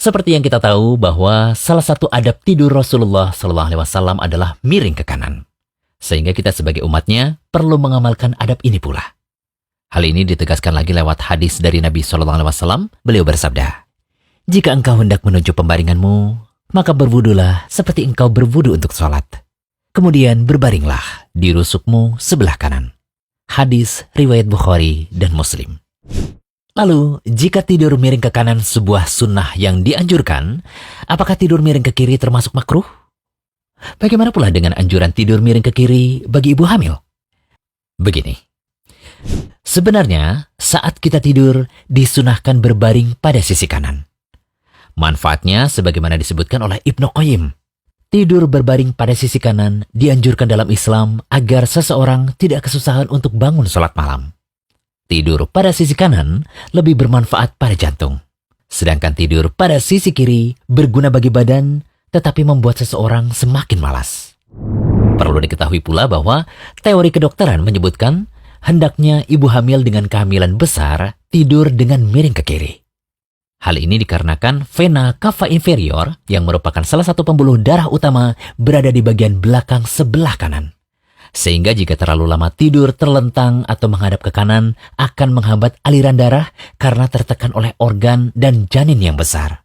Seperti yang kita tahu bahwa salah satu adab tidur Rasulullah SAW adalah miring ke kanan. Sehingga kita sebagai umatnya perlu mengamalkan adab ini pula. Hal ini ditegaskan lagi lewat hadis dari Nabi SAW. Beliau bersabda, "Jika engkau hendak menuju pembaringanmu, maka berwudulah seperti engkau berwudu untuk sholat. Kemudian berbaringlah di rusukmu sebelah kanan." Hadis riwayat Bukhari dan Muslim. Lalu, jika tidur miring ke kanan sebuah sunnah yang dianjurkan, apakah tidur miring ke kiri termasuk makruh? Bagaimana pula dengan anjuran tidur miring ke kiri bagi ibu hamil? Begini, sebenarnya saat kita tidur disunahkan berbaring pada sisi kanan. Manfaatnya sebagaimana disebutkan oleh Ibnu Qayyim. Tidur berbaring pada sisi kanan dianjurkan dalam Islam agar seseorang tidak kesusahan untuk bangun sholat malam. Tidur pada sisi kanan lebih bermanfaat pada jantung. Sedangkan tidur pada sisi kiri berguna bagi badan, tetapi membuat seseorang semakin malas. Perlu diketahui pula bahwa teori kedokteran menyebutkan hendaknya ibu hamil dengan kehamilan besar tidur dengan miring ke kiri. Hal ini dikarenakan vena cava inferior yang merupakan salah satu pembuluh darah utama berada di bagian belakang sebelah kanan. Sehingga jika terlalu lama tidur terlentang atau menghadap ke kanan akan menghambat aliran darah karena tertekan oleh organ dan janin yang besar.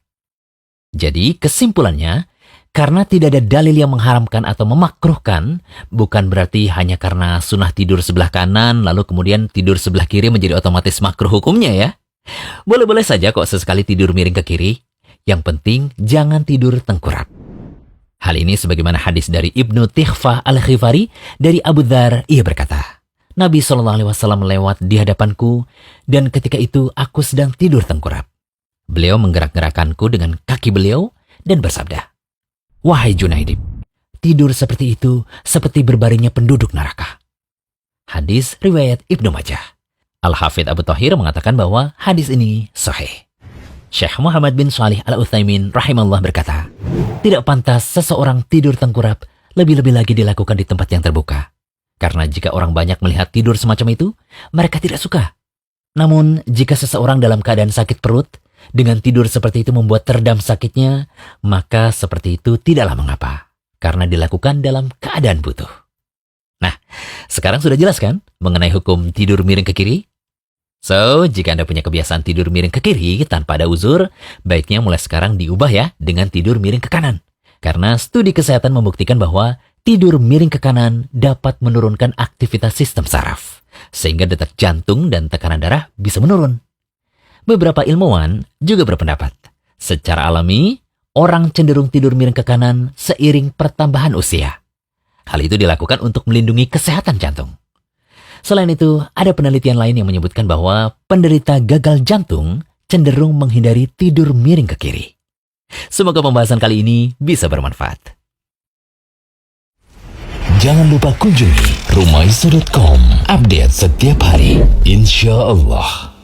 Jadi kesimpulannya, karena tidak ada dalil yang mengharamkan atau memakruhkan, bukan berarti hanya karena sunnah tidur sebelah kanan lalu kemudian tidur sebelah kiri menjadi otomatis makruh hukumnya ya. Boleh-boleh saja kok sesekali tidur miring ke kiri. Yang penting jangan tidur tengkurap. Hal ini sebagaimana hadis dari Ibnu Tighfah Al-Khifari dari Abu Dzar, ia berkata, Nabi SAW lewat di hadapanku dan ketika itu aku sedang tidur tengkurap. Beliau menggerak-gerakanku dengan kaki beliau dan bersabda, "Wahai Junaidib, tidur seperti itu seperti berbaringnya penduduk neraka." Hadis riwayat Ibnu Majah. Al-Hafidh Abu Thahir mengatakan bahwa hadis ini sahih. Syekh Muhammad bin Shalih Al-Utsaimin rahimallahu berkata, tidak pantas seseorang tidur tengkurap, lebih-lebih lagi dilakukan di tempat yang terbuka. Karena jika orang banyak melihat tidur semacam itu, mereka tidak suka. Namun, jika seseorang dalam keadaan sakit perut, dengan tidur seperti itu membuat teredam sakitnya, maka seperti itu tidaklah mengapa, karena dilakukan dalam keadaan butuh. Nah, sekarang sudah jelas kan mengenai hukum tidur miring ke kiri? So, jika Anda punya kebiasaan tidur miring ke kiri tanpa ada uzur, baiknya mulai sekarang diubah ya dengan tidur miring ke kanan. Karena studi kesehatan membuktikan bahwa tidur miring ke kanan dapat menurunkan aktivitas sistem saraf, sehingga detak jantung dan tekanan darah bisa menurun. Beberapa ilmuwan juga berpendapat, secara alami, orang cenderung tidur miring ke kanan seiring pertambahan usia. Hal itu dilakukan untuk melindungi kesehatan jantung. Selain itu, ada penelitian lain yang menyebutkan bahwa penderita gagal jantung cenderung menghindari tidur miring ke kiri. Semoga pembahasan kali ini bisa bermanfaat. Jangan lupa kunjungi rumaiso.com. Update setiap hari, insya Allah.